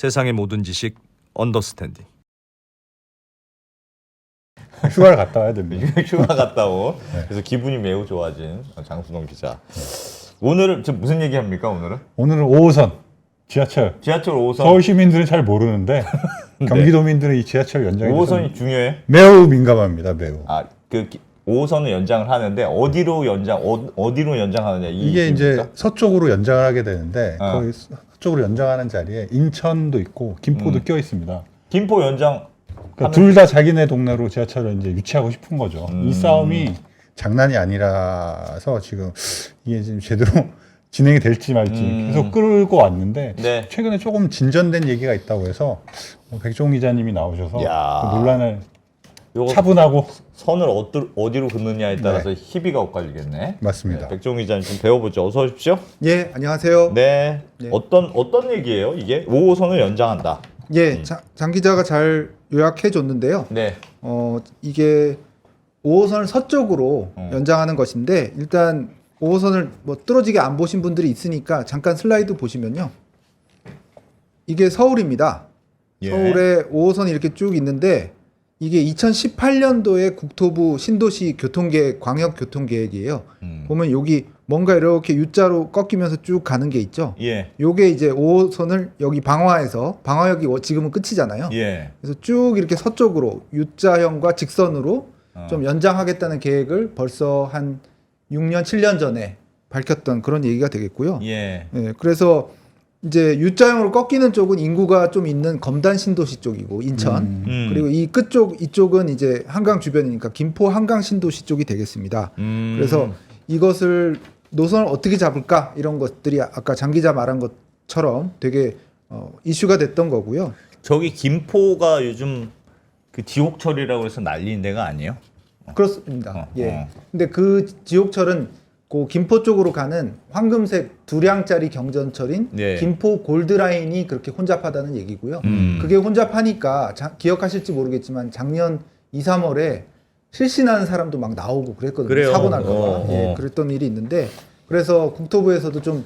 세상의 모든 지식 언더스탠딩. 휴가를 갔다 와야 됩니다. 휴가 갔다 온. 그래서 기분이 매우 좋아진 장순홍 기자. 오늘은 지금 무슨 얘기합니까? 오늘은 5호선 지하철. 지하철 5호선. 서울 시민들은 잘 모르는데 네. 경기도민들은 이 지하철 연장에 5호선이 중요해? 매우 민감합니다. 매우. 그 5호선을 연장을 하는데 어디로 연장하느냐 이게 이제 서쪽으로 연장을 하게 되는데 거기 서쪽으로 연장하는 자리에 인천도 있고 김포도 껴 있습니다. 김포 연장 그러니까 둘 다 자기네 동네로 지하철을 이제 유치하고 싶은 거죠. 이 싸움이 장난이 아니라서 지금 이게 지금 제대로 진행이 될지 말지 계속 끌고 왔는데 네. 최근에 조금 진전된 얘기가 있다고 해서 백종원 기자님이 나오셔서 그 논란을 차분하고 선을 어디로 긋느냐에 따라서 희비가 엇갈리겠네. 맞습니다. 네, 백종원 기자님 좀 배워보죠. 어서 오십시오. 예, 안녕하세요. 네. 네. 어떤 얘기예요? 이게 5호선을 연장한다. 예, 장 기자가 잘 요약해 줬는데요. 네. 이게 5호선을 서쪽으로 연장하는 것인데 일단 5호선을 뭐 뚫어지게 안 보신 분들이 있으니까 잠깐 슬라이드 보시면요. 이게 서울입니다. 예. 서울에 5호선이 이렇게 쭉 있는데 이게 2018년도에 국토부 신도시 교통계획, 광역교통계획이에요. 보면 여기 뭔가 이렇게 U자로 꺾이면서 쭉 가는 게 있죠. 예. 요게 이제 5호선을 여기 방화역이 지금은 끝이잖아요. 예. 그래서 쭉 이렇게 서쪽으로 U자형과 직선으로 좀 연장하겠다는 계획을 벌써 한 6년, 7년 전에 밝혔던 그런 얘기가 되겠고요. 예. 예, 그래서 이제 U자형으로 꺾이는 쪽은 인구가 좀 있는 검단 신도시 쪽이고 인천 그리고 이 끝쪽 이쪽은 이제 한강 주변이니까 김포 한강 신도시 쪽이 되겠습니다. 그래서 이것을 노선을 어떻게 잡을까 이런 것들이 아까 장 기자 말한 것처럼 되게 이슈가 됐던 거고요. 저기 김포가 요즘 그 지옥철이라고 해서 난리인 데가 아니에요? 그렇습니다. 예. 근데 그 지옥철은 그 김포 쪽으로 가는 황금색 두량짜리 경전철인 네. 김포 골드라인이 그렇게 혼잡하다는 얘기고요. 그게 혼잡하니까 기억하실지 모르겠지만 작년 2, 3월에 실신하는 사람도 막 나오고 그랬거든요. 그래요. 사고 날까봐. 예, 그랬던 일이 있는데 그래서 국토부에서도 좀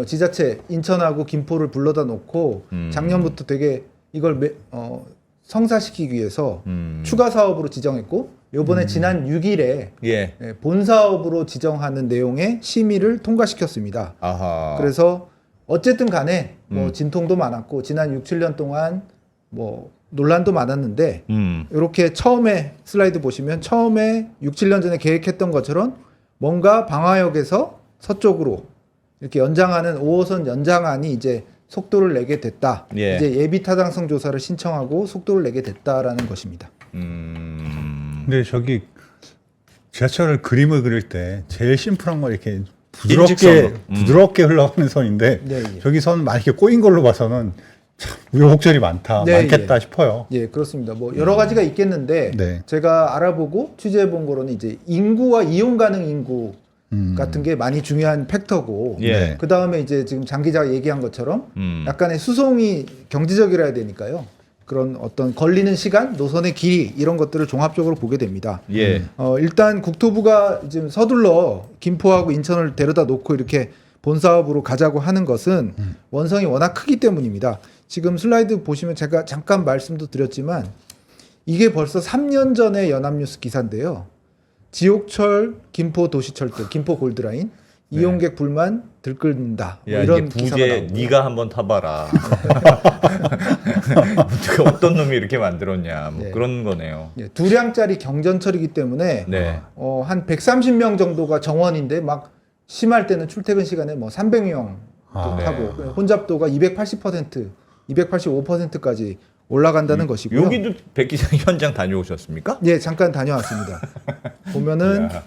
지자체 인천하고 김포를 불러다 놓고 작년부터 되게 이걸 성사시키기 위해서 추가 사업으로 지정했고 요번에 지난 6일에 예. 본 사업으로 지정하는 내용의 심의를 통과시켰습니다. 아하. 그래서 어쨌든 간에 뭐 진통도 많았고 지난 6, 7년 동안 뭐 논란도 많았는데 이렇게 처음에 슬라이드 보시면 처음에 6, 7년 전에 계획했던 것처럼 뭔가 방화역에서 서쪽으로 이렇게 연장하는 5호선 연장안이 이제 속도를 내게 됐다. 예. 이제 예비 타당성 조사를 신청하고 속도를 내게 됐다라는 것입니다. 근데 저기 지하철을 그림을 그릴 때 제일 심플한 건 이렇게 부드럽게 흘러가는 선인데 네, 예. 저기 선 많이 이렇게 꼬인 걸로 봐서는 참 우여곡절이 많겠다 싶어요. 예, 그렇습니다. 뭐 여러 가지가 있겠는데 네. 제가 알아보고 취재해 본 거로는 이제 인구와 이용 가능 인구 같은 게 많이 중요한 팩터고 예. 그 다음에 이제 지금 장 기자가 얘기한 것처럼 약간의 수송이 경제적이라야 되니까요. 그런 어떤 걸리는 시간, 노선의 길이 이런 것들을 종합적으로 보게 됩니다. 예. 일단 국토부가 지금 서둘러 김포하고 인천을 데려다 놓고 이렇게 본 사업으로 가자고 하는 것은 원성이 워낙 크기 때문입니다. 지금 슬라이드 보시면 제가 잠깐 말씀도 드렸지만 이게 벌써 3년 전의 연합뉴스 기사인데요. 지옥철, 김포 도시철도, 김포 골드라인, 이용객 불만 들끓는다. 뭐 야, 이런 이게 기사가 부제 나오고. 네가 한번 타봐라. 어떤 놈이 이렇게 만들었냐. 뭐 네. 그런 거네요. 예, 두량짜리 경전철이기 때문에 네. 한 130명 정도가 정원인데 막 심할 때는 출퇴근 시간에 뭐 300명 타고 혼잡도가 280%, 285%까지 올라간다는 것이고요. 여기도 백 기자 현장 다녀오셨습니까? 예, 잠깐 다녀왔습니다. 보면은 야.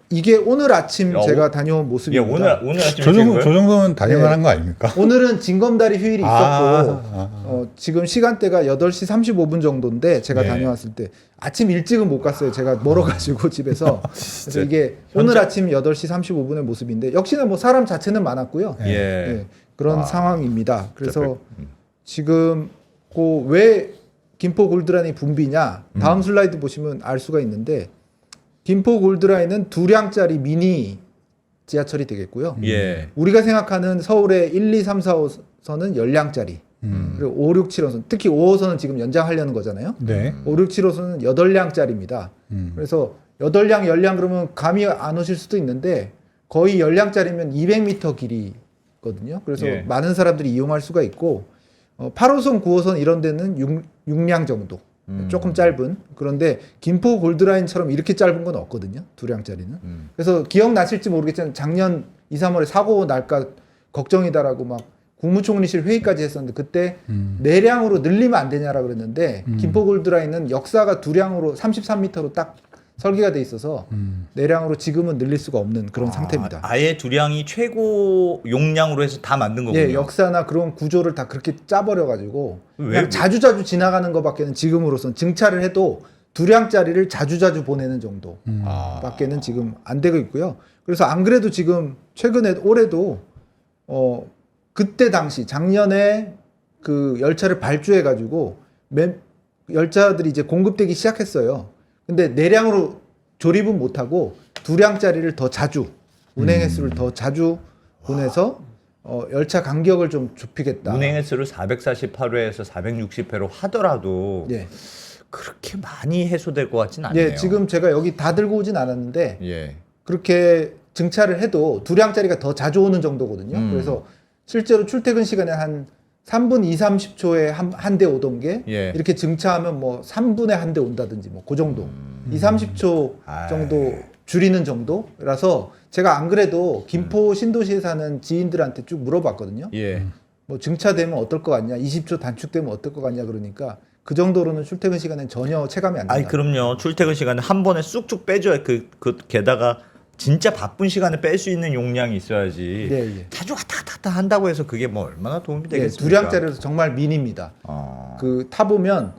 이게 오늘 아침 야, 제가 다녀온 야, 모습입니다. 오늘 아침에 저 찍은 거예요? 정도면 다녀가는 네. 거 아닙니까? 오늘은 징검다리 휴일이 있었고 지금 시간대가 8시 35분 정도인데 제가 네. 다녀왔을 때 아침 일찍은 못 갔어요. 제가 멀어가지고 집에서. 그래서 이게 오늘 아침 8시 35분의 모습인데 역시나 뭐 사람 자체는 많았고요. 예. 예, 그런 상황입니다. 그래서 지금 왜 김포 골드라인이 붐비냐 다음 슬라이드 보시면 알 수가 있는데 김포 골드라인은 두량짜리 미니 지하철이 되겠고요. 예. 우리가 생각하는 서울의 1, 2, 3, 4호선은 열량짜리 그리고 5, 6, 7호선 특히 5호선은 지금 연장하려는 거잖아요. 네. 5, 6, 7호선은 8량짜리입니다. 그래서 8량, 10량 그러면 감이 안 오실 수도 있는데 거의 10량짜리면 200m 길이거든요. 그래서 예. 많은 사람들이 이용할 수가 있고 8호선, 9호선 이런 데는 6량 정도. 조금 짧은. 그런데 김포 골드라인처럼 이렇게 짧은 건 없거든요. 2량짜리는. 그래서 기억나실지 모르겠지만 작년 2, 3월에 사고 날까 걱정이다라고 막 국무총리실 회의까지 했었는데 그때 4량으로 늘리면 안 되냐라 그랬는데 김포 골드라인은 역사가 2량으로 33m로 딱 설계가 돼 있어서 4량으로 지금은 늘릴 수가 없는 그런 상태입니다. 아예 두량이 최고 용량으로 해서 다 만든 거군요. 예, 역사나 그런 구조를 다 그렇게 짜버려 가지고 왜? 그냥 자주자주 지나가는 것밖에는 지금으로선 증차를 해도 2량짜리를 자주자주 보내는 정도 밖에는 지금 안 되고 있고요. 그래서 안 그래도 지금 최근에 올해도 그때 당시 작년에 그 열차를 발주해 가지고 열차들이 이제 공급되기 시작했어요. 근데 4량으로 조립은 못 하고 2량짜리를 더 자주 운행 횟수를 더 자주 보내서 열차 간격을 좀 좁히겠다. 운행 횟수를 448회에서 460회로 하더라도 예. 그렇게 많이 해소될 것 같진 않네요. 예, 지금 제가 여기 다 들고 오진 않았는데 예. 그렇게 증차를 해도 2량짜리가 더 자주 오는 정도거든요. 그래서 실제로 출퇴근 시간에 한 3분 2, 30초에 한 대 오던 게 예. 이렇게 증차하면 뭐 3분에 한 대 온다든지 뭐 그 정도 2, 30초 정도 줄이는 정도라서 제가 안 그래도 김포 신도시에 사는 지인들한테 쭉 물어봤거든요. 예. 뭐 증차되면 어떨 것 같냐, 20초 단축되면 어떨 것 같냐 그러니까 그 정도로는 출퇴근 시간엔 전혀 체감이 안 된다. 아니 그럼요. 출퇴근 시간에 한 번에 쑥쑥 빼줘야 그 게다가 진짜 바쁜 시간에 뺄 수 있는 용량이 있어야지. 예, 예. 자주 왔다 갔다 한다고 해서 그게 뭐 얼마나 도움이 예, 되겠습니까? 2량짜리라서 정말 미니입니다. 아. 그 타보면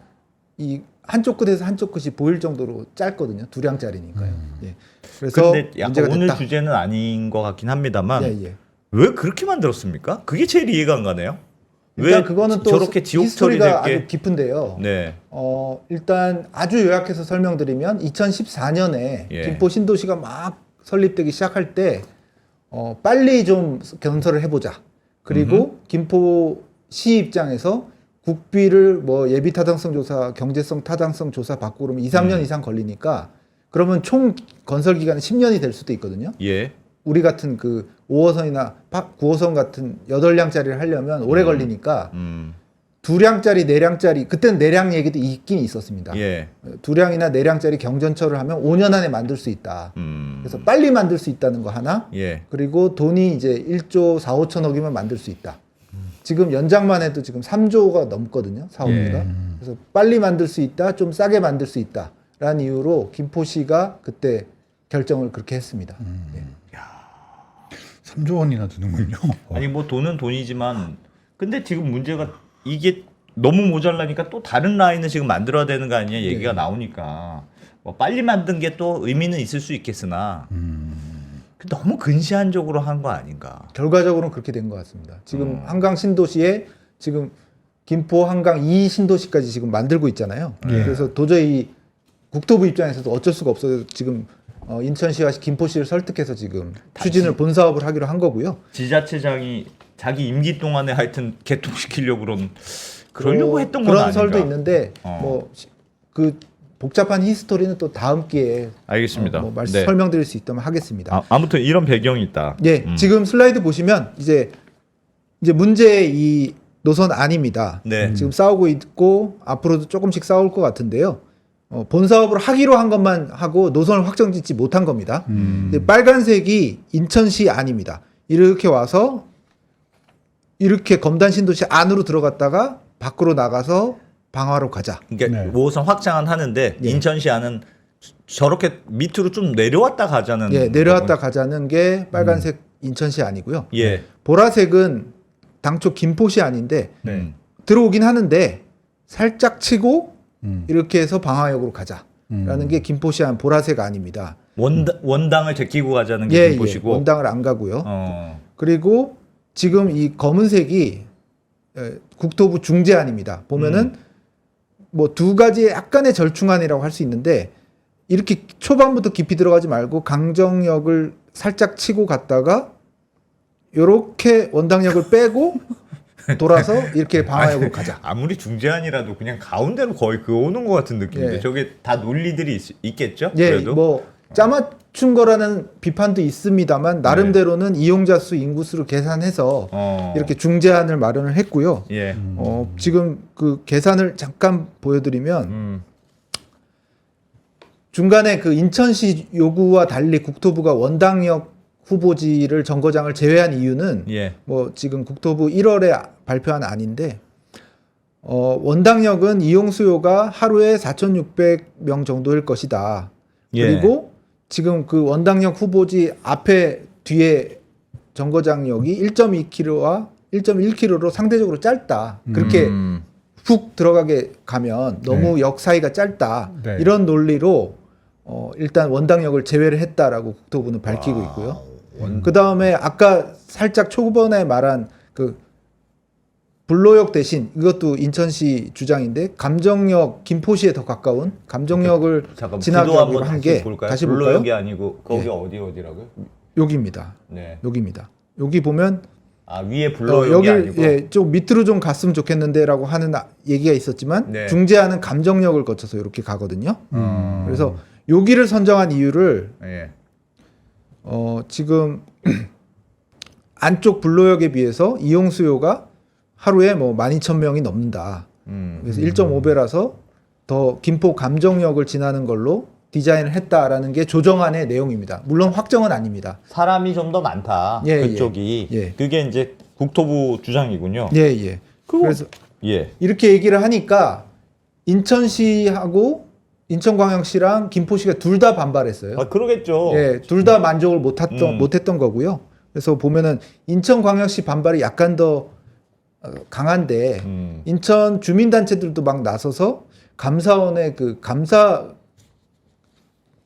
이 한쪽 끝에서 한쪽 끝이 보일 정도로 짧거든요. 2량짜리니까요. 예. 그래서 근데 약간 문제가 오늘 됐다. 주제는 아닌 것 같긴 합니다만 예, 예. 왜 그렇게 만들었습니까? 그게 제일 이해가 안 가네요. 일단 왜 그거는 또 저렇게 지옥철이 히스토리가 될게? 아주 깊은데요. 네. 일단 아주 요약해서 설명드리면 2014년에 예. 김포 신도시가 막 설립되기 시작할 때 빨리 좀 건설을 해보자. 그리고 김포시 입장에서 국비를 뭐 예비 타당성 조사, 경제성 타당성 조사 받고 그러면 2, 3년 이상 걸리니까 그러면 총 건설 기간은 10년이 될 수도 있거든요. 예. 우리 같은 그 5호선이나 9호선 같은 8량짜리를 하려면 오래 걸리니까 2량짜리, 4량짜리 그때는 4량 얘기도 있긴 있었습니다. 예. 2량이나 4량짜리 경전철을 하면 5년 안에 만들 수 있다. 그래서 빨리 만들 수 있다는 거 하나. 예. 그리고 돈이 이제 1조 4, 5천억이면 만들 수 있다. 지금 연장만 해도 지금 3조가 넘거든요. 사업비가. 그래서 빨리 만들 수 있다. 좀 싸게 만들 수 있다. 라는 이유로 김포시가 그때 결정을 그렇게 했습니다. 예. 3조 원이나 드는군요. 아니 뭐 돈은 돈이지만 근데 지금 문제가 이게 너무 모자라니까 또 다른 라인을 지금 만들어야 되는 거 아니냐 얘기가 나오니까 뭐 빨리 만든 게 또 의미는 있을 수 있겠으나 너무 근시안적으로 한 거 아닌가. 결과적으로는 그렇게 된 것 같습니다. 지금 한강 신도시에 지금 김포 한강 2 신도시까지 지금 만들고 있잖아요. 예. 그래서 도저히 국토부 입장에서도 어쩔 수가 없어요. 지금 인천시와 김포시를 설득해서 지금 추진을 본 사업을 하기로 한 거고요. 지자체장이 자기 임기 동안에 하여튼 개통시키려고 그러려고 했던 건 그런 아닌가. 설도 있는데 어. 뭐 그 복잡한 히스토리는 또 다음 기회에 알겠습니다. 뭐 네. 설명드릴 수 있다면 하겠습니다. 아무튼 이런 배경이 있다. 예, 지금 슬라이드 보시면 이제 문제의 이 노선 아닙니다. 네. 지금 싸우고 있고 앞으로도 조금씩 싸울 것 같은데요. 본 사업을 하기로 한 것만 하고 노선을 확정짓지 못한 겁니다. 이제 빨간색이 인천시 안입니다. 이렇게 와서 이렇게 검단 신도시 안으로 들어갔다가 밖으로 나가서 방화로 가자. 그러니까 네. 5호선 확장은 하는데 예. 인천시 안은 저렇게 밑으로 좀 내려왔다 가자는. 예, 내려왔다 가자는 게 빨간색 인천시 안이고요. 예. 보라색은 당초 김포시 안인데 네. 들어오긴 하는데 살짝 치고 이렇게 해서 방화역으로 가자라는 게 김포시 안 보라색 안입니다. 원당을 제끼고 가자는 게 예, 김포시고. 예, 원당을 안 가고요. 어. 그리고 지금 이 검은색이 국토부 중재안입니다. 보면은 뭐 두 가지 약간의 절충안이라고 할 수 있는데 이렇게 초반부터 깊이 들어가지 말고 강정역을 살짝 치고 갔다가 요렇게 원당역을 빼고 돌아서 이렇게 방화역으로 가자. 아무리 중재안이라도 그냥 가운데로 거의 그 오는 것 같은 느낌인데 예. 저게 다 논리들이 있겠죠? 예, 그래도 뭐 짜맞춘 거라는 비판도 있습니다만 나름대로는 이용자 수, 인구 수를 계산해서 이렇게 중재안을 마련을 했고요. 예. 지금 그 계산을 잠깐 보여드리면 음. 중간에 그 인천시 요구와 달리 국토부가 원당역 후보지를 정거장을 제외한 이유는 예. 뭐 지금 국토부 1월에 발표한 안인데 원당역은 이용 수요가 하루에 4,600명 정도일 것이다. 예. 그리고 지금 그 원당역 후보지 앞에 뒤에 정거장역이 1.2km와 1.1km로 상대적으로 짧다. 그렇게 훅 들어가게 가면 너무 역 사이가 짧다. 네. 이런 논리로 일단 원당역을 제외를 했다라고 국토부는 밝히고 있고요. 그 다음에 아까 살짝 초반에 말한 그 불로역 대신 이것도 인천시 주장인데 감정역 김포시에 더 가까운 감정역을 잠깐 지나게 구도 한번 한 다시 게 볼까요? 다시 볼까요? 불로역이 아니고 거기 예. 어디라고요? 여기입니다. 네. 여기입니다. 여기 보면 아 위에 불로역이 여기 아니고 예, 좀 밑으로 좀 갔으면 좋겠는데라고 하는 얘기가 있었지만 네. 중재하는 감정역을 거쳐서 이렇게 가거든요. 음. 그래서 여기를 선정한 이유를 예. 지금 안쪽 불로역에 비해서 이용 수요가 하루에 뭐 12,000명이 넘는다. 그래서 1.5배라서 더 김포 감정역을 지나는 걸로 디자인을 했다라는 게 조정안의 내용입니다. 물론 확정은 아닙니다. 사람이 좀 더 많다. 예, 그쪽이. 예. 그게 이제 국토부 주장이군요. 예, 예. 그래서 예. 이렇게 얘기를 하니까 인천시하고 인천광역시랑 김포시가 둘 다 반발했어요. 아 그러겠죠. 예, 둘 다 만족을 못했던 거고요. 그래서 보면은 인천광역시 반발이 약간 더 강한데 인천 주민단체들도 막 나서서 감사원에 그 감사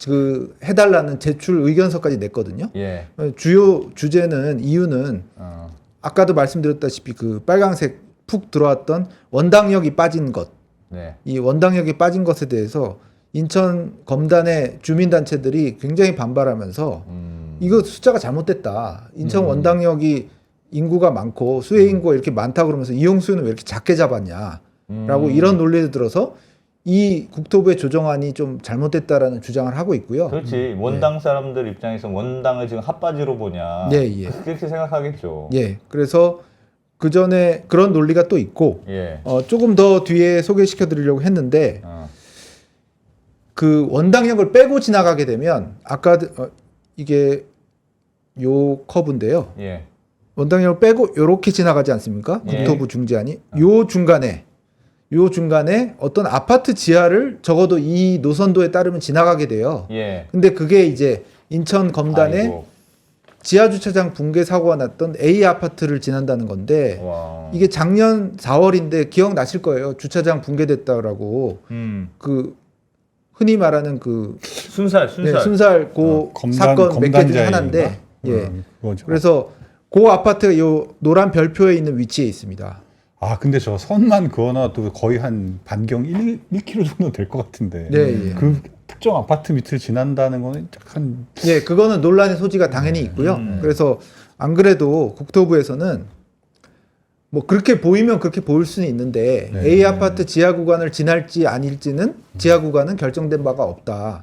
그 해달라는 제출 의견서까지 냈거든요. 예. 주요 주제는 이유는 아까도 말씀드렸다시피 그 빨강색 푹 들어왔던 원당역이 빠진 것, 네. 이 원당역이 빠진 것에 대해서 인천 검단의 주민단체들이 굉장히 반발하면서 이거 숫자가 잘못됐다. 인천 원당역이 인구가 많고 수혜 인구가 이렇게 많다 그러면서 이용 수요는 왜 이렇게 작게 잡았냐라고 이런 논리를 들어서 이 국토부의 조정안이 좀 잘못됐다라는 주장을 하고 있고요. 그렇지. 원당 사람들 입장에서 원당을 지금 핫바지로 보냐. 예, 예. 그렇게 생각하겠죠. 예, 그래서 그 전에 그런 논리가 또 있고 예. 조금 더 뒤에 소개시켜 드리려고 했는데 그 원당역을 빼고 지나가게 되면 아까 이게 요 커브인데요. 예. 원당역을 빼고 요렇게 지나가지 않습니까? 예. 국토부 중재안이 요 중간에 어떤 아파트 지하를 적어도 이 노선도에 따르면 지나가게 돼요. 예. 근데 그게 이제 인천 검단의 아이고. 지하 주차장 붕괴 사고가 났던 A 아파트를 지난다는 건데 와. 이게 작년 4월인데 기억나실 거예요. 주차장 붕괴됐다라고 그 흔히 말하는 그 순살. 네, 순살 고 사건 몇 개 중에 하나인데 예. 그거죠. 그래서 그 아파트가 요 노란 별표에 있는 위치에 있습니다. 아 근데 저 선만 그어놔도 거의 한 반경 1km 정도 될 것 같은데 네, 예. 그 특정 아파트 밑을 지난다는 거는 약간 예, 그거는 논란의 소지가 당연히 있고요. 그래서 안 그래도 국토부에서는 뭐 그렇게 보이면 그렇게 보일 수는 있는데 네. A 아파트 지하 구간을 지날지 아닐지는 지하 구간은 결정된 바가 없다.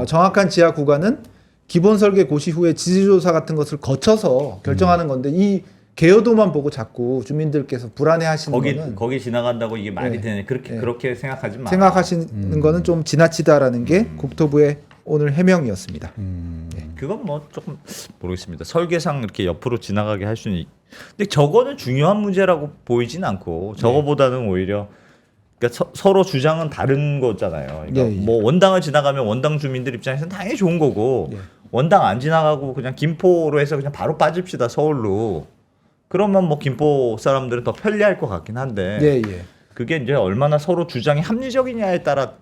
정확한 지하 구간은 기본 설계 고시 후에 지지조사 같은 것을 거쳐서 결정하는 건데 이 개요도만 보고 자꾸 주민들께서 불안해하시는 거는 거기 지나간다고 이게 말이 네. 되네. 그렇게 네. 그렇게 생각하지 마. 생각하시는 거는 좀 지나치다라는 게 국토부의 오늘 해명이었습니다. 그건 뭐 조금 모르겠습니다. 설계상 이렇게 옆으로 지나가게 할 수는 근데 저거는 중요한 문제라고 보이진 않고 저거보다는 오히려 그러니까 서로 주장은 다른 거잖아요. 그러니까 예, 예. 뭐 원당을 지나가면 원당 주민들 입장에서는 당연히 좋은 거고 예. 원당 안 지나가고 그냥 김포로 해서 그냥 바로 빠집시다 서울로. 그러면 뭐 김포 사람들은 더 편리할 것 같긴 한데 예, 예. 그게 이제 얼마나 서로 주장이 합리적이냐에 따라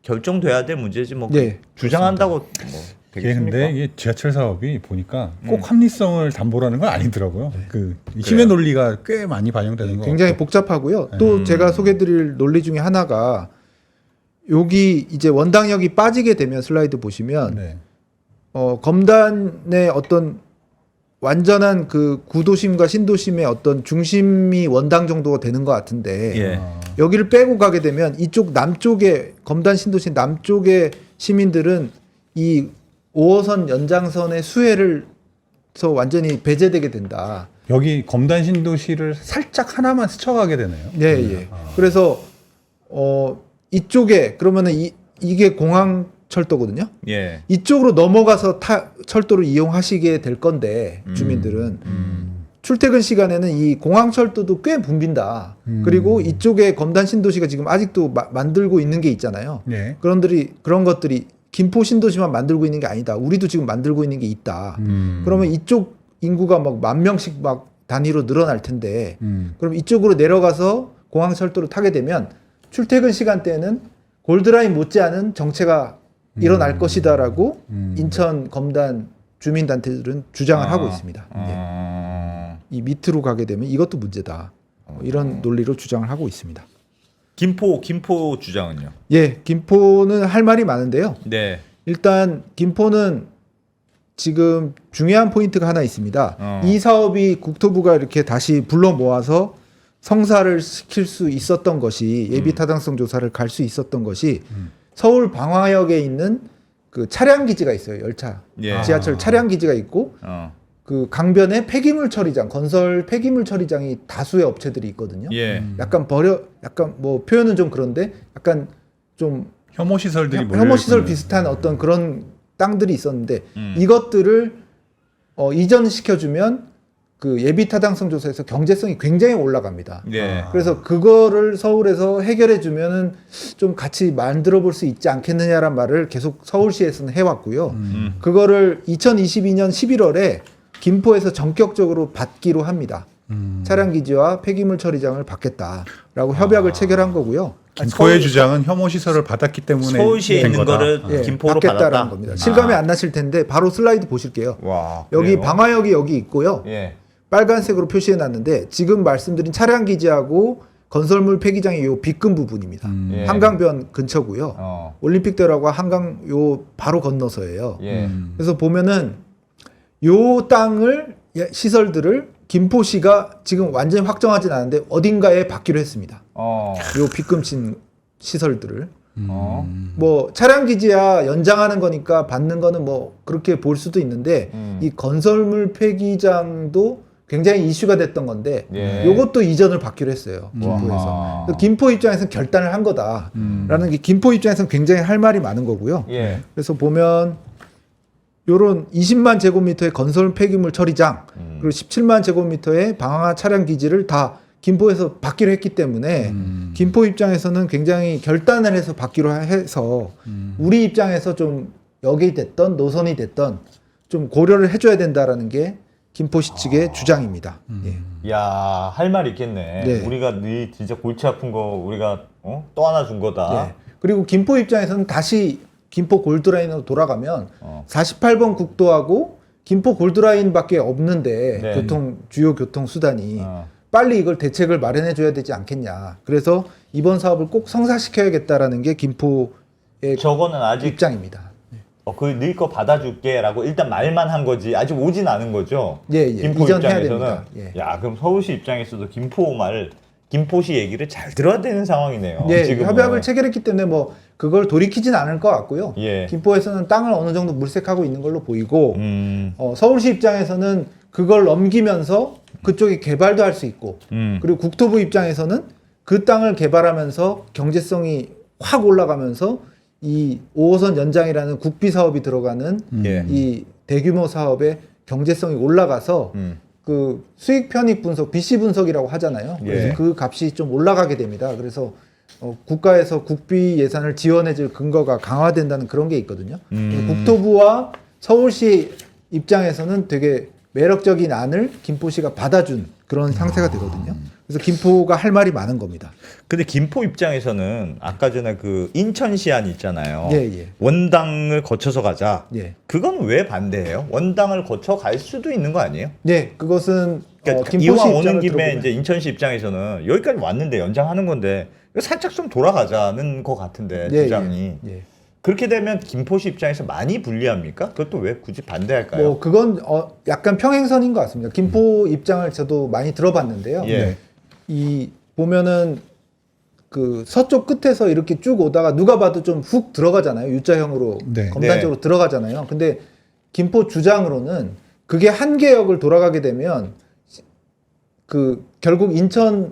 결정돼야 될 문제지 뭐 네, 주장한다고 뭐 이게 되겠습니까? 근데 이게 지하철 사업이 보니까 꼭 합리성을 담보라는 건 아니더라고요. 그 힘의 논리가 꽤 많이 반영되는 거. 굉장히 복잡하고요. 또 제가 소개드릴 논리 중에 하나가 여기 이제 원당역이 빠지게 되면 슬라이드 보시면 네. 검단의 어떤 완전한 그 구도심과 신도심의 어떤 중심이 원당 정도가 되는 것 같은데 예. 여기를 빼고 가게 되면 이쪽 남쪽에 검단 신도시 남쪽의 시민들은 이 5호선 연장선의 수혜를서 완전히 배제되게 된다. 여기 검단 신도시를 살짝 하나만 스쳐가게 되네요. 예, 예. 그래서 이쪽에 그러면은 이게 공항철도거든요. 예. 이쪽으로 넘어가서 철도를 이용하시게 될 건데 주민들은 출퇴근 시간에는 이 공항철도도 꽤 붐빈다. 그리고 이쪽에 검단 신도시가 지금 아직도 만들고 있는 게 있잖아요. 네. 그런 것들이 김포 신도시만 만들고 있는 게 아니다. 우리도 지금 만들고 있는 게 있다. 그러면 이쪽 인구가 막 10,000명씩 막 단위로 늘어날 텐데 그럼 이쪽으로 내려가서 공항철도를 타게 되면 출퇴근 시간대에는 골드라인 못지않은 정체가 일어날 것이다라고 인천 검단 주민단체들은 주장을 하고 있습니다. 예. 이 밑으로 가게 되면 이것도 문제다. 이런 논리로 주장을 하고 있습니다. 김포 주장은요? 예, 김포는 할 말이 많은데요. 네. 일단 김포는 지금 중요한 포인트가 하나 있습니다. 이 사업이 국토부가 이렇게 다시 불러 모아서 성사를 시킬 수 있었던 것이 예비 타당성 조사를 갈 수 있었던 것이 서울 방화역에 있는 그 차량 기지가 있어요. 열차 예. 지하철 차량 기지가 있고 그 강변에 폐기물 처리장 건설 폐기물 처리장이 다수의 업체들이 있거든요. 예. 약간 뭐 표현은 좀 그런데 약간 좀 혐오 시설들이 혐오 시설 비슷한 어떤 그런 땅들이 있었는데 음. 이것들을 이전시켜주면 그 예비 타당성 조사에서 경제성이 굉장히 올라갑니다. 예. 그래서 그거를 서울에서 해결해 주면은 좀 같이 만들어 볼 수 있지 않겠느냐란 말을 계속 서울시에서는 해왔고요. 그거를 2022년 11월에 김포에서 전격적으로 받기로 합니다. 차량 기지와 폐기물 처리장을 받겠다라고 협약을 체결한 거고요. 김포의 주장은 혐오 시설을 받았기 때문에 서울시에 된 있는 거다. 거를 예, 김포로 받겠다라는 받았다. 겁니다. 실감이 안 나실 텐데 바로 슬라이드 보실게요. 와. 여기 그래요? 방화역이 여기 있고요. 예. 빨간색으로 표시해 놨는데 지금 말씀드린 차량 기지하고 건설물 폐기장이 요 빗금 부분입니다. 예. 한강변 근처고요. 올림픽대로하고 한강 요 바로 건너서예요. 예. 그래서 보면은 요 땅을 시설들을 김포시가 지금 완전히 확정하진 않은데 어딘가에 받기로 했습니다. 요 빗금 친 시설들을 뭐 차량 기지야 연장하는 거니까 받는 거는 뭐 그렇게 볼 수도 있는데 이 건설물 폐기장도 굉장히 이슈가 됐던 건데 예. 요것도 이전을 받기로 했어요. 김포에서. 그래서 김포 입장에서는 결단을 한 거다라는 게 김포 입장에서는 굉장히 할 말이 많은 거고요. 예. 그래서 보면 요런 20만 제곱미터의 건설 폐기물 처리장 그리고 17만 제곱미터의 방화 차량 기지를 다 김포에서 받기로 했기 때문에 김포 입장에서는 굉장히 결단을 해서 받기로 해서 우리 입장에서 좀 역이 됐던 노선이 됐던 좀 고려를 해줘야 된다라는 게 김포시 측의 주장입니다. 예. 야, 할 말 있겠네. 네. 우리가 네 진짜 골치 아픈 거 우리가 또 하나 준 거다. 네. 그리고 김포 입장에서는 다시 김포 골드라인으로 돌아가면 48번 국도하고 김포 골드라인밖에 없는데 네. 주요 교통 수단이 빨리 이걸 대책을 마련해 줘야 되지 않겠냐. 그래서 이번 사업을 꼭 성사시켜야겠다라는 게 김포의 저거는 아직 입장입니다. 네 거 받아줄게라고 일단 말만 한 거지 아직 오진 않은 거죠. 예, 예. 김포 이전해야 입장에서는 됩니다. 예. 야 그럼 서울시 입장에서도 김포시 얘기를 잘 들어야 되는 상황이네요. 예, 지금은. 협약을 체결했기 때문에 뭐 그걸 돌이키진 않을 것 같고요. 예. 김포에서는 땅을 어느 정도 물색하고 있는 걸로 보이고 음. 서울시 입장에서는 그걸 넘기면서 그쪽에 개발도 할 수 있고 그리고 국토부 입장에서는 그 땅을 개발하면서 경제성이 확 올라가면서 이 5호선 연장이라는 국비 사업이 들어가는 예. 이 대규모 사업의 경제성이 올라가서 그 수익 편익 분석, BC 분석이라고 하잖아요. 그래서 예. 그 값이 좀 올라가게 됩니다. 그래서 국가에서 국비 예산을 지원해줄 근거가 강화된다는 그런 게 있거든요. 국토부와 서울시 입장에서는 되게 매력적인 안을 김포시가 받아준 그런 상태가 되거든요. 그래서 김포가 할 말이 많은 겁니다. 근데 김포 입장에서는 아까 전에 그 인천시안 있잖아요. 예, 예. 원당을 거쳐서 가자. 예. 그건 왜 반대해요? 원당을 거쳐 갈 수도 있는 거 아니에요? 네, 그것은 그러니까 김포시 이왕 오는 입장을 김에 들어보면 이제 인천시 입장에서는 여기까지 왔는데 연장하는 건데 살짝 좀 돌아가자는 것 같은데 예, 주장이. 예. 그렇게 되면 김포시 입장에서 많이 불리합니까? 그것도 왜 굳이 반대할까요? 뭐 그건 약간 평행선인 것 같습니다. 김포 입장을 저도 많이 들어봤는데요. 예. 이 보면은 그 서쪽 끝에서 이렇게 쭉 오다가 누가 봐도 좀 훅 들어가잖아요. U자형으로 네. 검단적으로 들어가잖아요. 근데 김포 주장으로는 그게 한 개역을 돌아가게 되면 그 결국 인천에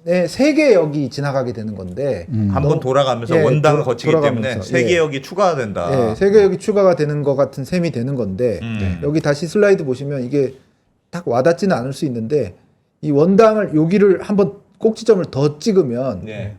3개 역이 지나가게 되는 건데 한 번 돌아가면서 예, 원당을 거치기 때문에 돌아가면서, 3개 예. 역이 추가가 된다. 예, 3개 역이 추가가 되는 것 같은 셈이 되는 건데 여기 다시 슬라이드 보시면 이게 딱 와닿지는 않을 수 있는데 이 원당을 여기를 한번 꼭지점을 더 찍으면 예.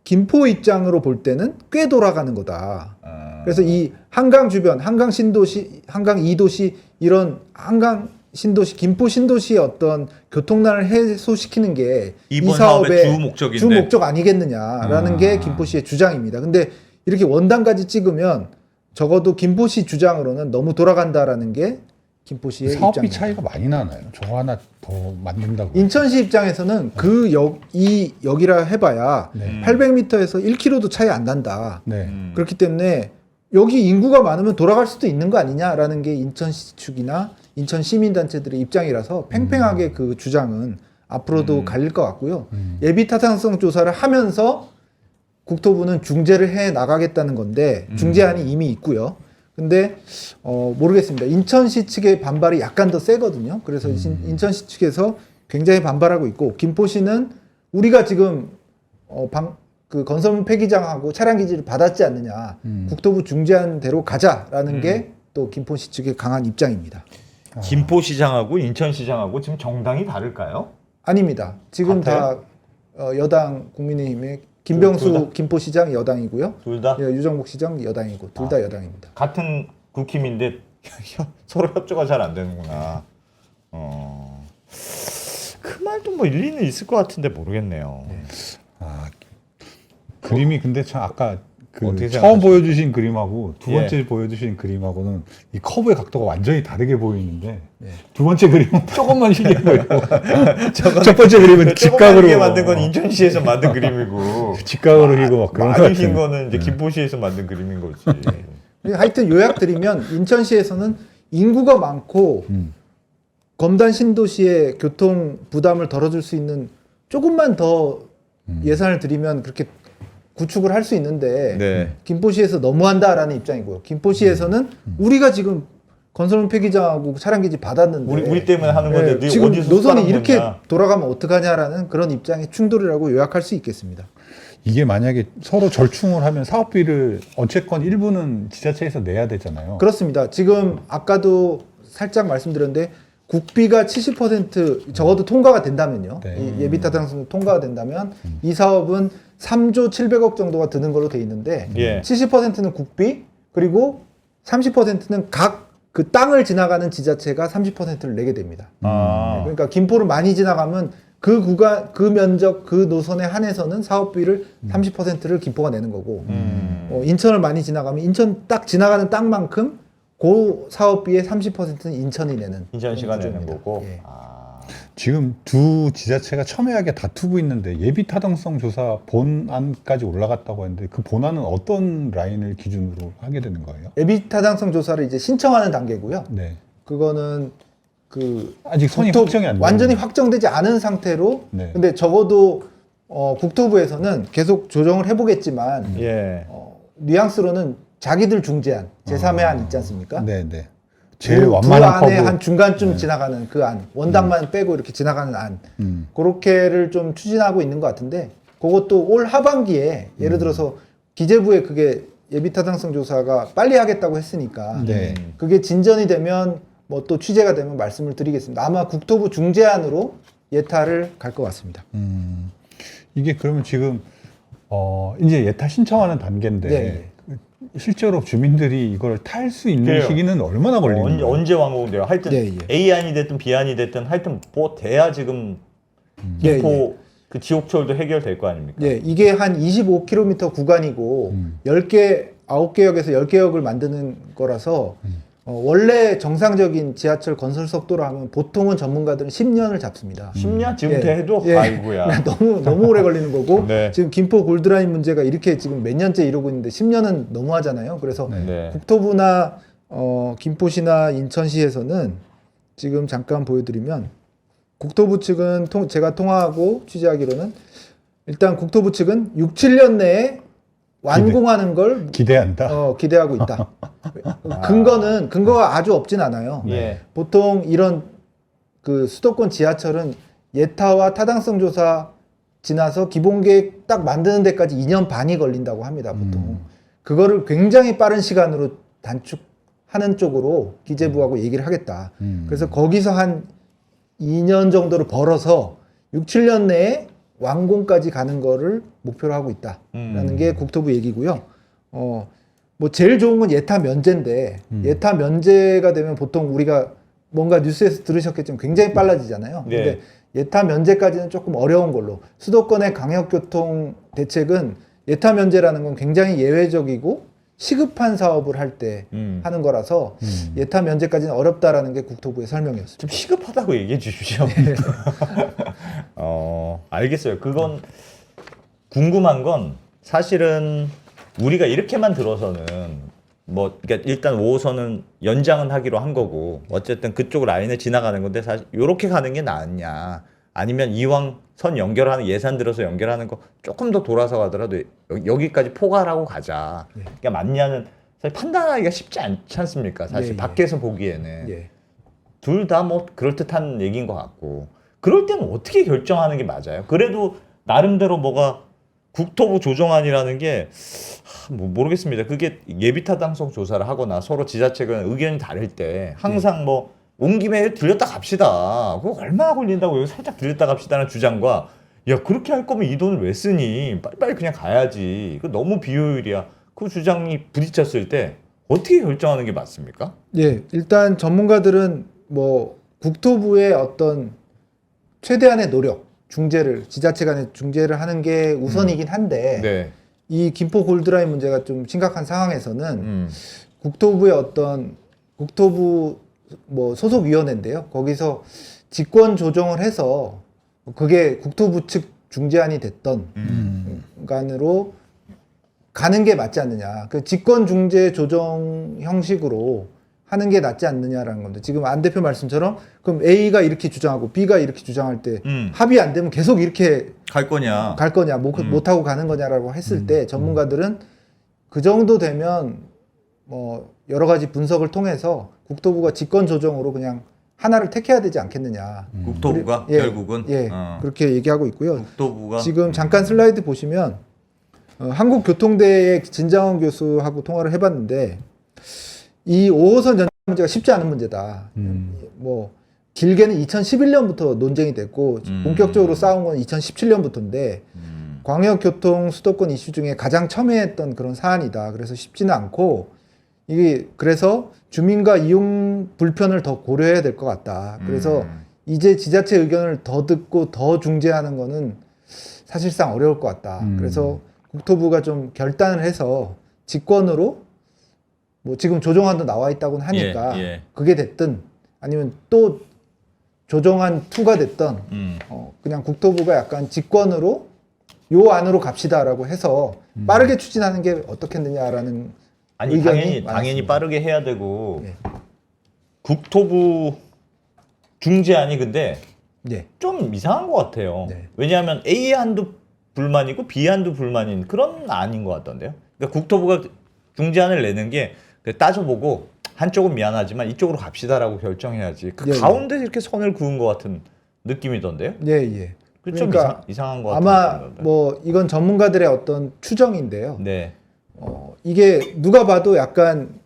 김포 입장으로 볼 때는 꽤 돌아가는 거다. 아. 그래서 이 한강 주변, 한강 신도시, 한강 2도시 이런 한강 신도시, 김포 신도시의 어떤 교통난을 해소시키는 게 이번 이 사업의 사업의 주 목적인데. 주 목적 아니겠느냐라는 게 김포시의 주장입니다. 근데 이렇게 원당까지 찍으면 적어도 김포시 주장으로는 너무 돌아간다라는 게 김포시의 사업비 입장입니다. 차이가 많이 나나요? 저거 하나 더 만든다고. 인천시 입장에서는 그 이 역이라 해봐야 네. 800m에서 1km도 차이 안 난다. 네. 그렇기 때문에 여기 인구가 많으면 돌아갈 수도 있는 거 아니냐라는 게 인천시 측이나 인천 시민단체들의 입장이라서 팽팽하게 그 주장은 앞으로도 갈릴 것 같고요. 예비 타당성 조사를 하면서 국토부는 중재를 해 나가겠다는 건데 중재안이 이미 있고요. 근데 모르겠습니다. 인천시 측의 반발이 약간 더 세거든요. 그래서 인천시 측에서 굉장히 반발하고 있고 김포시는 우리가 지금 그 건설물 폐기장하고 차량 기지를 받았지 않느냐. 국토부 중재안 대로 가자라는 게 또 김포시 측의 강한 입장입니다. 김포시장하고 인천시장하고 지금 정당이 다를까요? 아닙니다. 지금 같아요? 다 여당 국민의힘의 둘 다? 김병수 김포시장 여당이고요. 둘 다 예, 유정복 시장 여당이고 둘 다 여당입니다. 같은 국힘인데 서로 협조가 잘 안 되는구나. 그 말도 뭐 일리는 있을 것 같은데 모르겠네요. 아, 그림이 근데 참 아까 그 어떻게 처음 생각하세요? 보여주신 그림하고 두 예. 번째 보여주신 그림하고는 이 커브의 각도가 완전히 다르게 보이는데 두 번째 그림은 조금만 시게 보여요. 첫 번째 그림은 직각으로 조그맣게 만든 건 인천시에서 만든 그림이고 직각으로 휘고 막 그런 것 많이 흰 같아요. 거는 이제 김포시에서 만든 그림인 거지. 하여튼 요약드리면 인천시에서는 인구가 많고 검단 신도시의 교통 부담을 덜어줄 수 있는 조금만 더 예산을 들이면 그렇게 구축을 할 수 있는데 네. 김포시에서 너무한다라는 입장이고요. 김포시에서는 우리가 지금 건설물 폐기장하고 차량기지 받았는데 우리 때문에 하는 건데 네, 네 지금 어디서 노선이 숟가락 이렇게 넣냐. 돌아가면 어떡하냐라는 그런 입장의 충돌이라고 요약할 수 있겠습니다. 이게 만약에 서로 절충을 하면 사업비를 어쨌건 일부는 지자체에서 내야 되잖아요. 그렇습니다. 지금 아까도 살짝 말씀드렸는데 국비가 70% 적어도 통과가 된다면요. 네. 이 예비 타당성 통과가 된다면 이 사업은 3조 700억 정도가 드는 걸로 돼 있는데 예. 70%는 국비 그리고 30%는 각 그 땅을 지나가는 지자체가 30%를 내게 됩니다. 아. 그러니까 김포를 많이 지나가면 그 구간, 그 면적, 그 노선에 한해서는 사업비를 30%를 김포가 내는 거고 인천을 많이 지나가면 인천 딱 지나가는 땅만큼 그 사업비의 30%는 인천이 내는 인천시가 그런 내는 구조입니다. 거고. 예. 지금 두 지자체가 첨예하게 다투고 있는데 예비 타당성 조사 본안까지 올라갔다고 했는데 그 본안은 어떤 라인을 기준으로 하게 되는 거예요? 예비 타당성 조사를 이제 신청하는 단계고요. 네. 그거는 그 아직 선이 국토- 확정이 안 되는 완전히 확정되지 않은 상태로 네. 근데 적어도 국토부에서는 계속 조정을 해보겠지만 예. 뉘앙스로는 자기들 중재안 제3의 안 있지 않습니까? 네, 네. 제일 그 완만한 두 안에 커브. 한 중간쯤 지나가는 그 안, 원당만 빼고 이렇게 지나가는 안, 그렇게를 좀 추진하고 있는 것 같은데, 그것도 올 하반기에 예를 들어서 기재부에 그게 예비 타당성 조사가 빨리 하겠다고 했으니까, 네. 그게 진전이 되면 뭐 또 취재가 되면 말씀을 드리겠습니다. 아마 국토부 중재안으로 예타를 갈 것 같습니다. 이게 그러면 지금 이제 예타 신청하는 단계인데 네. 실제로 주민들이 이걸 탈 수 있는 그래요. 시기는 얼마나 걸리는 거예요? 언제 완공돼요? 하여튼 예, 예. A 안이 됐든 B 안이 됐든 하여튼 뭐 돼야 지금 예, 김포 그 지옥철도 해결될 거 아닙니까? 예, 이게 한 25km 구간이고 10개, 9개 역에서 10개 역을 만드는 거라서 원래 정상적인 지하철 건설 속도로 하면 보통은 전문가들은 10년을 잡습니다. 10년 지금 예. 돼도 예. 아이고야. 너무 오래 걸리는 거고 네. 지금 김포 골드라인 문제가 이렇게 지금 몇 년째 이러고 있는데 10년은 너무하잖아요. 그래서 네. 국토부나 김포시나 인천시에서는 지금 잠깐 보여드리면 국토부 측은 제가 통화하고 취재하기로는 일단 국토부 측은 6, 7년 내에 완공하는 걸 기대한다. 기대하고 있다. 근거가 아주 없진 않아요. 예. 보통 이런 그 수도권 지하철은 예타와 타당성 조사 지나서 기본 계획 딱 만드는 데까지 2년 반이 걸린다고 합니다, 보통. 그거를 굉장히 빠른 시간으로 단축하는 쪽으로 기재부하고 얘기를 하겠다. 그래서 거기서 한 2년 정도를 벌어서 6, 7년 내에 완공까지 가는 거를 목표로 하고 있다라는 게 국토부 얘기고요. 뭐 제일 좋은 건 예타 면제인데 예타 면제가 되면 보통 우리가 뭔가 뉴스에서 들으셨겠지만 굉장히 빨라지잖아요. 네. 근데 예타 면제까지는 조금 어려운 걸로 수도권의 강역교통 대책은 예타 면제라는 건 굉장히 예외적이고 시급한 사업을 할 때 하는 거라서 예타 면제까지는 어렵다라는 게 국토부의 설명이었습니다. 좀 시급하다고 얘기해 주십시오. 알겠어요. 그건 궁금한 건 사실은 우리가 이렇게만 들어서는 뭐 그러니까 일단 5호선은 연장은 하기로 한 거고 어쨌든 그쪽 라인을 지나가는 건데 사실 이렇게 가는 게 낫냐 아니면 이왕 선 연결하는 예산 들어서 연결하는 거 조금 더 돌아서 가더라도 여기까지 포괄하고 가자. 그러니까 맞냐는 사실 판단하기가 쉽지 않지 않습니까? 사실 예. 밖에서 보기에는 예. 둘 다 뭐 그럴듯한 얘기인 것 같고 그럴 때는 어떻게 결정하는 게 맞아요? 그래도 나름대로 뭐가 국토부 조정안이라는 게 뭐 모르겠습니다. 그게 예비타당성 조사를 하거나 서로 지자체 간 의견이 다를 때 항상 뭐 온 김에 들렸다 갑시다. 그거 얼마나 걸린다고 여기 살짝 들렸다 갑시다는 주장과 야 그렇게 할 거면 이 돈을 왜 쓰니? 빨리빨리 그냥 가야지. 그 너무 비효율이야. 그 주장이 부딪혔을 때 어떻게 결정하는 게 맞습니까? 예, 일단 전문가들은 뭐 국토부의 어떤 최대한의 노력, 중재를 지자체 간의 중재를 하는 게 우선이긴 한데 네. 이 김포 골드라인 문제가 좀 심각한 상황에서는 국토부의 어떤 국토부 뭐 소속 위원회인데요. 거기서 직권 조정을 해서 그게 국토부 측 중재안이 됐던 간으로 가는 게 맞지 않느냐. 그 직권 중재 조정 형식으로 하는 게 낫지 않느냐라는 건데 지금 안 대표 말씀처럼 그럼 A가 이렇게 주장하고 B가 이렇게 주장할 때 합의 안 되면 계속 이렇게 갈 거냐? 갈 거냐 못 하고 가는 거냐라고 했을 때 전문가들은 그 정도 되면 뭐 여러 가지 분석을 통해서 국토부가 직권 조정으로 그냥 하나를 택해야 되지 않겠느냐. 국토부가 예, 결국은 예, 그렇게 얘기하고 있고요. 국토부가 지금 잠깐 슬라이드 보시면 한국교통대의 진장원 교수하고 통화를 해봤는데 이 5호선 연장 문제가 쉽지 않은 문제다. 뭐 길게는 2011년부터 논쟁이 됐고 본격적으로 싸운 건 2017년부터인데 광역교통 수도권 이슈 중에 가장 첨예했던 그런 사안이다. 그래서 쉽지는 않고 이게 그래서 주민과 이용 불편을 더 고려해야 될 것 같다. 그래서 이제 지자체 의견을 더 듣고 더 중재하는 거는 사실상 어려울 것 같다. 그래서 국토부가 좀 결단을 해서 직권으로 뭐 지금 조정안도 나와 있다고는 하니까 예. 그게 됐든 아니면 또 조정안 2가 됐든 그냥 국토부가 약간 직권으로 요 안으로 갑시다라고 해서 빠르게 추진하는 게 어떻겠느냐라는 아니 의견이 당연히 많았습니다. 빠르게 해야 되고 예. 국토부 중재안이 근데 예. 좀 이상한 것 같아요. 네. 왜냐하면 A 안도 불만이고 B 안도 불만인 그런 안인 것 같던데요. 그러니까 국토부가 중재안을 내는 게 따져보고 한쪽은 미안하지만 이쪽으로 갑시다라고 결정해야지. 그 예, 가운데 이렇게 선을 그은 것 같은 느낌이던데요. 예, 예. 좀 그러니까 이상한 것 같은 아마 느낌이던데. 뭐 이건 전문가들의 어떤 추정인데요. 네. 이게 누가 봐도 약간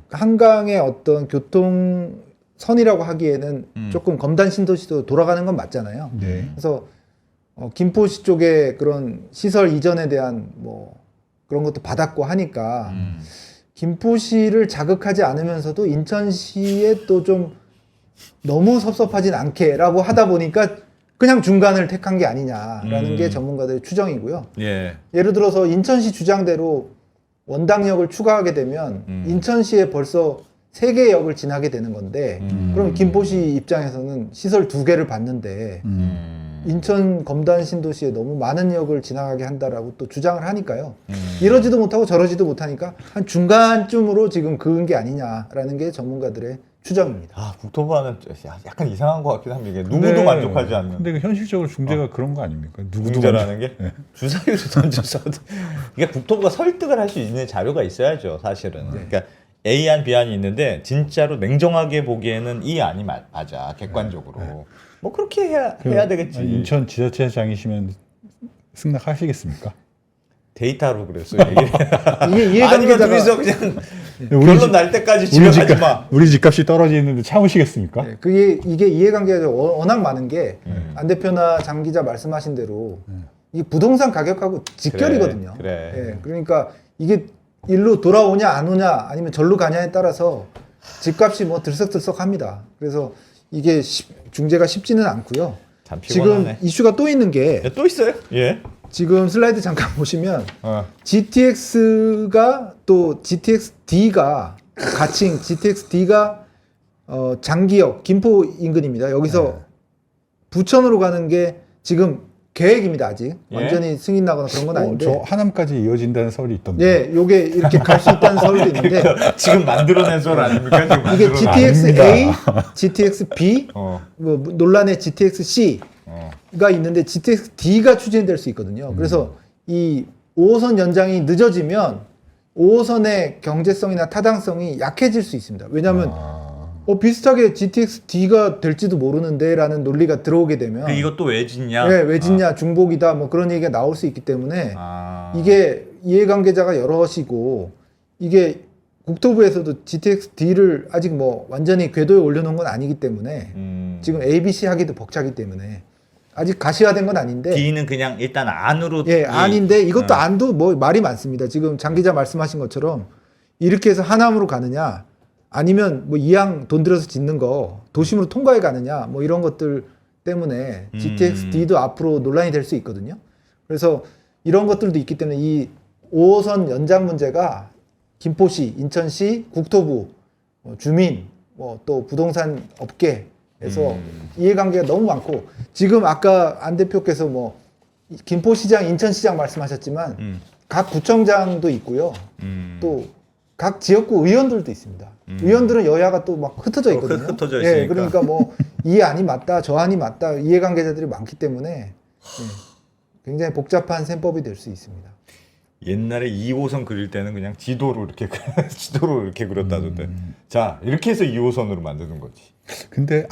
한강의 어떤 교통선이라고 하기에는 조금 검단 신도시도 돌아가는 건 맞잖아요. 네. 그래서 김포시 쪽에 그런 시설 이전에 대한 뭐 그런 것도 받았고 하니까 김포시를 자극하지 않으면서도 인천시에 또 좀 너무 섭섭하진 않게라고 하다 보니까 그냥 중간을 택한 게 아니냐라는 게 전문가들의 추정이고요. 예. 예를 들어서 인천시 주장대로 원당역을 추가하게 되면 인천시에 벌써 3개의 역을 지나게 되는 건데 그럼 김포시 입장에서는 시설 2개를 받는데 인천 검단 신도시에 너무 많은 역을 지나가게 한다라고 또 주장을 하니까요. 이러지도 못하고 저러지도 못하니까 한 중간쯤으로 지금 그은 게 아니냐라는 게 전문가들의 추정입니다. 아 국토부는 약간 이상한 것 같긴 합니다. 이게 누구도 근데- 만족하지 않는. 근데 그 현실적으로 중재가 그런 거 아닙니까? 누구도 문제라는 게 네. 주사위로 던져서 이게 국토부가 설득을 할 수 있는 자료가 있어야죠, 사실은. 네. 그러니까 A안, B안이 있는데 진짜로 냉정하게 보기에는 이 안이 맞아, 객관적으로. 뭐 그렇게 해야 되겠지. 아니, 인천 지자체장이시면 승낙하시겠습니까? 데이터로 그랬어요. 이게 이게 아니면 이해관계자가 둘이서 그냥 우리 결론 집- 날 때까지 집에 가지 마. 우리 집값이 떨어지는데 참으시겠습니까? 네, 이게 이해관계가 워낙 많은 게 안 대표나 장 기자 말씀하신 대로 이 부동산 가격하고 직결이거든요. 그래. 예, 그러니까 이게 일로 돌아오냐 안 오냐 아니면 절로 가냐에 따라서 집값이 뭐 들썩들썩합니다. 그래서 이게 중재가 쉽지는 않고요. 참 지금 피곤하네. 이슈가 또 있는 게 또 있어요? 예. 지금 슬라이드 잠깐 보시면 어. GTX가 또 GTX-D가 가칭 GTX-D가 장기역 김포 인근입니다. 여기서 부천으로 가는 게 지금 계획입니다. 아직 예? 완전히 승인 나거나 그런 건 아닌데. 저 하남까지 이어진다는 설이 있던데. 예, 요게 이렇게 갈 수 있다는 설도 있는데 지금 만들어낸 설 아닙니까? 지금 이게 만들어낸 GTX-A, GTX-B, 어. 뭐 논란의 GTX-C가 어. 있는데 GTX-D가 추진될 수 있거든요. 그래서 이 5호선 연장이 늦어지면 5호선의 경제성이나 타당성이 약해질 수 있습니다. 왜냐하면 비슷하게 GTX-D가 될지도 모르는데라는 논리가 들어오게 되면 그 이것도 왜 짓냐? 왜 짓냐 중복이다 뭐 그런 얘기가 나올 수 있기 때문에 아. 이게 이해관계자가 여럿이고 이게 국토부에서도 GTX-D를 아직 뭐 완전히 궤도에 올려놓은 건 아니기 때문에 지금 ABC 하기도 벅차기 때문에 아직 가시화된 건 아닌데 D는 그냥 일단 안으로 예 아닌데 이것도 안도 뭐 말이 많습니다. 지금 장 기자 말씀하신 것처럼 이렇게 해서 하남으로 가느냐 아니면 뭐 이양 돈 들여서 짓는 거 도심으로 통과해 가느냐 뭐 이런 것들 때문에 GTX-D도 앞으로 논란이 될 수 있거든요. 그래서 이런 것들도 있기 때문에 이 5호선 연장 문제가 김포시, 인천시, 국토부, 주민, 뭐 또 부동산 업계에서 이해관계가 너무 많고 지금 아까 안 대표께서 뭐 김포시장, 인천시장 말씀하셨지만 각 구청장도 있고요. 또 각 지역구 의원들도 있습니다. 의원들은 여야가 또 막 흩어져 있거든요. 흩어져 예, 있으니까. 그러니까 뭐 이 안이 맞다, 저 안이 맞다 이해관계자들이 많기 때문에 예, 굉장히 복잡한 셈법이 될 수 있습니다. 옛날에 2호선 그릴 때는 그냥 지도로 이렇게 지도로 이렇게 그렸다던데. 자 이렇게 해서 2호선으로 만드는 거지. 근데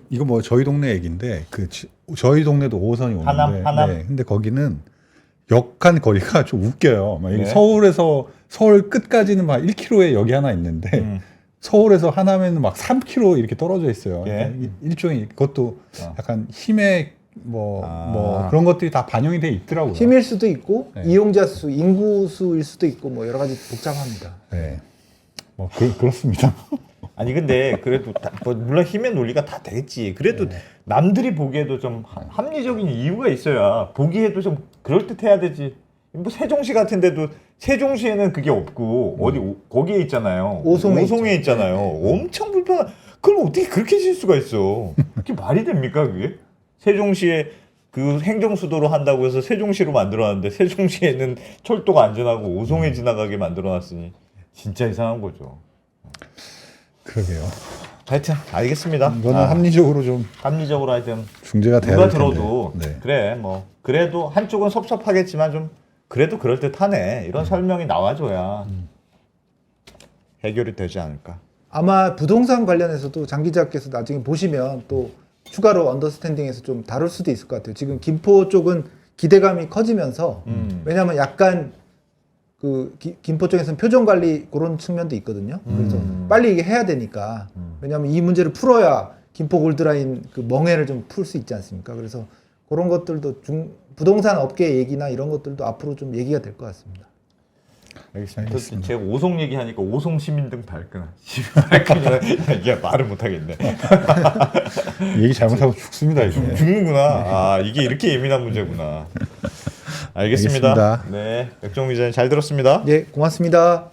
이거 뭐 저희 동네 얘기인데 저희 동네도 5호선이 오는데 하남? 네, 근데 거기는 역한 거리가 좀 웃겨요. 막 네. 서울 끝까지는 막 1km에 역이 하나 있는데 서울에서 하남에는 막 3km 이렇게 떨어져 있어요. 예. 일종의 그것도 약간 힘의 뭐 아. 그런 것들이 다 반영이 돼 있더라고요. 힘일 수도 있고 네. 이용자 수, 인구 수일 수도 있고 뭐 여러 가지 복잡합니다. 네. 뭐 그렇습니다. 아니 근데 그래도 뭐 물론 힘의 논리가 다 되겠지. 그래도 남들이 보기에도 좀 합리적인 이유가 있어야 보기에도 좀 그럴듯해야 되지. 뭐 세종시 같은데도 세종시에는 그게 없고 어디 거기에 있잖아요. 오송에 있잖아요. 엄청 불편한. 그걸 어떻게 그렇게 질 수가 있어? 그게 말이 됩니까 그게? 세종시에 그 행정수도로 한다고 해서 세종시로 만들어놨는데 세종시에는 철도가 안전하고 오송에 지나가게 만들어놨으니 진짜 이상한 거죠. 그러게요. 하여튼 알겠습니다. 이거는 합리적으로 좀 합리적으로 하여튼 중재가 돼야 누가 될 텐데. 들어도 네. 그래 뭐 그래도 한쪽은 섭섭하겠지만 좀 그래도 그럴 듯하네 이런 설명이 나와줘야 해결이 되지 않을까. 아마 부동산 관련해서도 장 기자께서 나중에 보시면 또 추가로 언더스탠딩에서 좀 다룰 수도 있을 것 같아요. 지금 김포 쪽은 기대감이 커지면서 왜냐하면 약간 그 김포 쪽에서는 표정 관리 그런 측면도 있거든요. 그래서 빨리 이게 해야 되니까 왜냐하면 이 문제를 풀어야 김포 골드라인 그 멍해를 좀 풀 수 있지 않습니까? 그래서 그런 것들도 부동산 업계 얘기나 이런 것들도 앞으로 좀 얘기가 될 것 같습니다. 알겠습니다. 제가 오송 얘기하니까 오송 시민등 발끈. 이게 말을 못하겠네. 얘기 잘못하고 죽습니다 이제. 죽는구나. 아 이게 이렇게 예민한 문제구나. 알겠습니다. 알겠습니다. 네, 백종훈 기자님 잘 들었습니다. 네, 고맙습니다.